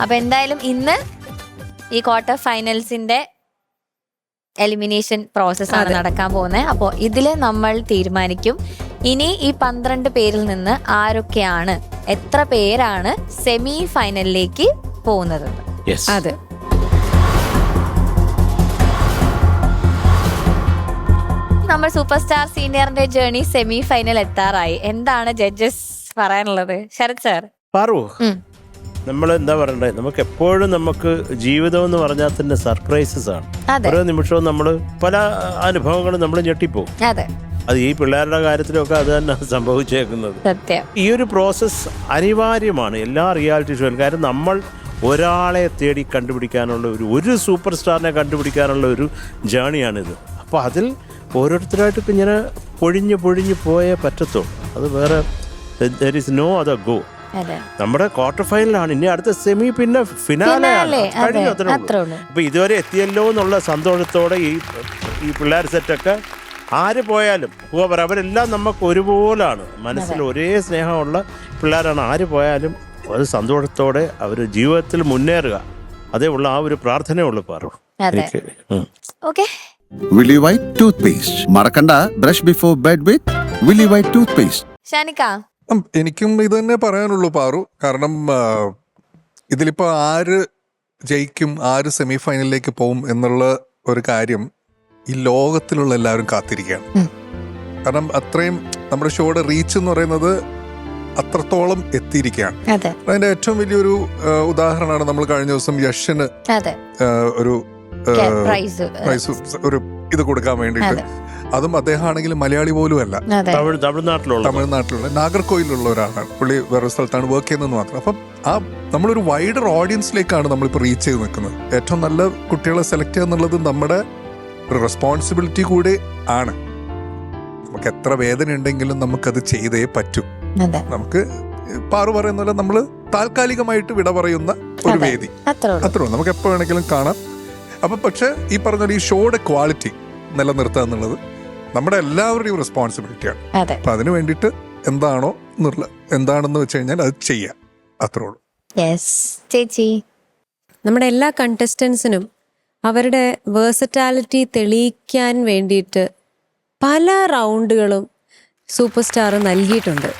അപ്പൊ എന്തായാലും ഇന്ന് ഈ ക്വാർട്ടർ ഫൈനൽസിന്റെ എലിമിനേഷൻ പ്രോസസ്സാണ് നടക്കാൻ പോകുന്നത്. അപ്പോൾ ഇതില് നമ്മൾ തീരുമാനിക്കും ഇനി ഈ 12 പേരിൽ നിന്ന് ആരൊക്കെയാണ്, എത്ര പേരാണ് സെമി ഫൈനലിലേക്ക് പോകുന്നത്. അതെ, നമ്മൾ സൂപ്പർ സ്റ്റാർ സീനിയറിന്റെ ജേർണി സെമി ഫൈനൽ എത്താറായി. എന്താണ് ജഡ്ജസ് പറയാനുള്ളത്? ശരത് സാർ. പാറു, നമ്മൾ എന്താ പറയണ്ടേ, നമുക്ക് എപ്പോഴും നമുക്ക് ജീവിതം എന്ന് പറഞ്ഞാൽ തന്നെ സർപ്രൈസസ് ആണ്. ഓരോ നിമിഷവും നമ്മൾ പല അനുഭവങ്ങളും നമ്മൾ ഞെട്ടിപ്പോകും. അതെ, അത് ഈ പിള്ളേരുടെ കാര്യത്തിലൊക്കെ അത് തന്നെ സംഭവിച്ചേക്കുന്നത്. സത്യം. ഈ ഒരു പ്രോസസ്സ് അനിവാര്യമാണ് എല്ലാ റിയാലിറ്റി ഷോയിലും. കാരണം നമ്മൾ ഒരാളെ തേടി കണ്ടുപിടിക്കാനുള്ള ഒരു സൂപ്പർ സ്റ്റാറിനെ കണ്ടുപിടിക്കാനുള്ള ഒരു ജേണിയാണിത്. അപ്പോൾ അതിൽ ഓരോരുത്തരായിട്ട് ഇങ്ങനെ പൊഴിഞ്ഞ് പോയേ പറ്റത്തുള്ളൂ. അത് വേറെ there is no other go. നമ്മുടെ ക്വാർട്ടർ ഫൈനലാണ്, ഇനി അടുത്ത സെമി, പിന്നെ ഫിനാലെയാണ്. അപ്പൊ ഇതുവരെ എത്തിയല്ലോ എന്നുള്ള സന്തോഷത്തോടെ ഈ പിള്ളേർ സെറ്റൊക്കെ ആര് പോയാലും അവരെല്ലാം നമുക്ക് ഒരുപോലാണ്. മനസ്സിൽ ഒരേ സ്നേഹമുള്ള പിള്ളേരാണ്. ആര് പോയാലും ഒരു സന്തോഷത്തോടെ അവർ ജീവിതത്തിൽ മുന്നേറുക, അതേ ഉള്ള ആ ഒരു പ്രാർത്ഥനയുള്ളൂ. Paru, Willy White toothpaste. മറക്കണ്ട, brush before bed with Willy White toothpaste. ഷാനിക്ക, എനിക്കും ഇത് തന്നെ പറയാനുള്ളൂ പാറു. കാരണം ഇതിലിപ്പോൾ ആര് ജയിക്കും, ആര് സെമി ഫൈനലിലേക്ക് പോകും എന്നുള്ള ഒരു കാര്യം ഈ ലോകത്തിലുള്ള എല്ലാവരും കാത്തിരിക്കുകയാണ്. കാരണം അത്രയും നമ്മുടെ ഷോയുടെ റീച്ച് എന്ന് പറയുന്നത് അത്രത്തോളം എത്തിയിരിക്കുകയാണ്. അതിന്റെ ഏറ്റവും വലിയൊരു ഉദാഹരണമാണ് നമ്മൾ കഴിഞ്ഞ ദിവസം യഷിന് ഒരു ഒരു ഇത് കൊടുക്കാൻ വേണ്ടിയിട്ട്. അതും അദ്ദേഹം ആണെങ്കിൽ മലയാളി പോലും അല്ല, തമിഴ്നാട്ടിലുള്ള നാഗർകോയിലുള്ള ഒരാളാണ്. പുള്ളി വേറെ സ്ഥലത്താണ് വർക്ക് ചെയ്യുന്നത് മാത്രം. അപ്പം നമ്മളൊരു വൈഡർ ഓഡിയൻസിലേക്കാണ് നമ്മളിപ്പോൾ റീച്ച് ചെയ്ത് നിൽക്കുന്നത്. ഏറ്റവും നല്ല കുട്ടികളെ സെലക്ട് ചെയ്യുക എന്നുള്ളത് നമ്മുടെ ഒരു റെസ്പോൺസിബിലിറ്റി കൂടി ആണ്. നമുക്ക് എത്ര വേദന ഉണ്ടെങ്കിലും നമുക്കത് ചെയ്തേ പറ്റൂ. നമുക്ക് പാറു പറയുന്ന പോലെ നമ്മൾ താൽക്കാലികമായിട്ട് വിട പറയുന്ന ഒരു വേദി അത്രേ നമുക്ക് എപ്പോൾ വേണമെങ്കിലും കാണാം. അപ്പം പക്ഷെ ഈ പറഞ്ഞ ഈ ഷോയുടെ ക്വാളിറ്റി നിലനിർത്തുക എന്നുള്ളത് നമ്മുടെ എല്ലാവരുടെയും റെസ്പോൺസിബിലിറ്റിയാണ്. അപ്പൊ അതിന് വേണ്ടിയിട്ട് എന്താണെന്ന് വെച്ച് കഴിഞ്ഞാൽ അത് ചെയ്യാം, അത്രേ ഉള്ളൂ. ചേച്ചി, നമ്മുടെ എല്ലാ കണ്ടസ്റ്റൻസിനും അവരുടെ വേഴ്സറ്റാലിറ്റി തെളിയിക്കാൻ വേണ്ടിയിട്ട് പല റൗണ്ടുകളും സൂപ്പർ സ്റ്റാർ നൽകിയിട്ടുണ്ട്.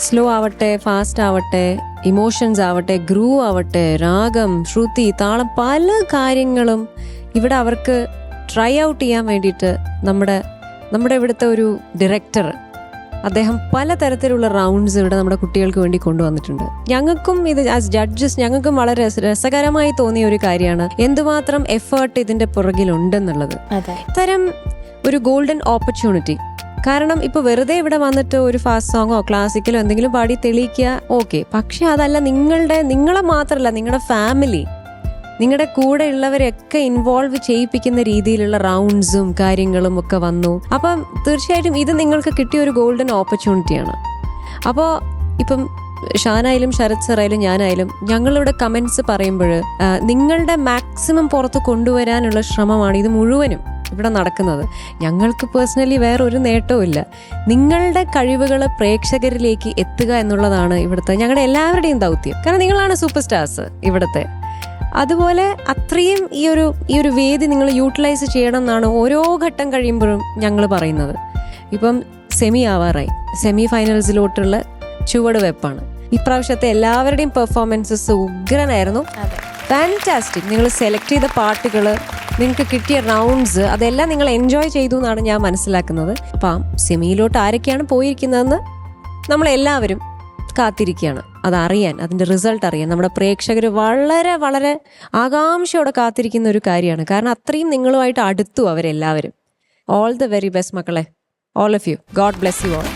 സ്ലോ ആവട്ടെ, ഫാസ്റ്റ് ആവട്ടെ, ഇമോഷൻസ് ആവട്ടെ, ഗ്രൂവ് ആവട്ടെ, രാഗം, ശ്രുതി, താളം, പല കാര്യങ്ങളും ഇവിടെ അവർക്ക് ട്രൈ ഔട്ട് ചെയ്യാൻ വേണ്ടിയിട്ട് നമ്മുടെ ഇവിടുത്തെ ഒരു ഡയറക്ടർ അദ്ദേഹം പലതരത്തിലുള്ള റൗണ്ട്സ് ഇവിടെ നമ്മുടെ കുട്ടികൾക്ക് വേണ്ടി കൊണ്ടുവന്നിട്ടുണ്ട്. ഞങ്ങൾക്കും ഇത് ആസ് ജഡ്ജസ് ഞങ്ങൾക്കും വളരെ രസകരമായി തോന്നിയ ഒരു കാര്യമാണ് എന്തുമാത്രം എഫേർട്ട് ഇതിന്റെ പുറകിലുണ്ടെന്നുള്ളത്. ഇത്തരം ഒരു ഗോൾഡൻ ഓപ്പർച്യൂണിറ്റി. കാരണം ഇപ്പൊ വെറുതെ ഇവിടെ വന്നിട്ട് ഒരു ഫാസ്റ്റ് സോങ്ങോ ക്ലാസിക്കലോ എന്തെങ്കിലും പാടി തെളിയിക്കുക, ഓക്കെ. പക്ഷെ അതല്ല, നിങ്ങളെ മാത്രമല്ല, നിങ്ങളുടെ ഫാമിലി, നിങ്ങളുടെ കൂടെ ഉള്ളവരെയൊക്കെ ഇൻവോൾവ് ചെയ്യിപ്പിക്കുന്ന രീതിയിലുള്ള റൗണ്ട്സും കാര്യങ്ങളും ഒക്കെ വന്നു. അപ്പം തീർച്ചയായിട്ടും ഇത് നിങ്ങൾക്ക് കിട്ടിയ ഒരു ഗോൾഡൻ ഓപ്പർച്യൂണിറ്റിയാണ്. അപ്പോൾ ഇപ്പം ഷാനായാലും ശരത് സാറായാലും ഞാനായാലും ഞങ്ങളിവിടെ കമന്റ്സ് പറയുമ്പോൾ നിങ്ങളുടെ മാക്സിമം പുറത്ത് കൊണ്ടുവരാനുള്ള ശ്രമമാണ് ഇത് മുഴുവനും ഇവിടെ നടക്കുന്നത്. ഞങ്ങൾക്ക് പേഴ്സണലി വേറൊരു നേട്ടവും ഇല്ല. നിങ്ങളുടെ കഴിവുകൾ പ്രേക്ഷകരിലേക്ക് എത്തുക എന്നുള്ളതാണ് ഇവിടുത്തെ ഞങ്ങളുടെ എല്ലാവരുടെയും ദൗത്യം. കാരണം നിങ്ങളാണ് സൂപ്പർ സ്റ്റാർസ് ഇവിടുത്തെ. അതുപോലെ അത്രയും ഈ ഒരു വേദി നിങ്ങൾ യൂട്ടിലൈസ് ചെയ്യണം എന്നാണ് ഓരോ ഘട്ടം കഴിയുമ്പോഴും ഞങ്ങൾ പറയുന്നത്. ഇപ്പം സെമി ആവാറായി, സെമി ഫൈനൽസിലോട്ടുള്ള ചുവടുവെപ്പാണ്. ഇപ്രാവശ്യത്തെ എല്ലാവരുടെയും പെർഫോമൻസസ് ഉഗ്രനായിരുന്നു. ഫാന്റാസ്റ്റിക്. നിങ്ങൾ സെലക്ട് ചെയ്ത പാട്ടുകൾ, നിങ്ങൾക്ക് കിട്ടിയ റൗണ്ട്സ്, അതെല്ലാം നിങ്ങൾ എൻജോയ് ചെയ്തു എന്നാണ് ഞാൻ മനസ്സിലാക്കുന്നത്. അപ്പം സെമിയിലോട്ട് ആരൊക്കെയാണ് പോയിരിക്കുന്നതെന്ന് നമ്മളെല്ലാവരും കാത്തിരിക്കുകയാണ് അതറിയാൻ, അതിൻ്റെ റിസൾട്ട് അറിയാൻ. നമ്മുടെ പ്രേക്ഷകർ വളരെ വളരെ ആകാംക്ഷയോടെ കാത്തിരിക്കുന്ന ഒരു കാര്യമാണ്. കാരണം അത്രയും നിങ്ങളുമായിട്ട് അടുത്തു അവരെല്ലാവരും. ഓൾ ദ വെരി ബെസ്റ്റ് മക്കളെ, all of you. God bless you all.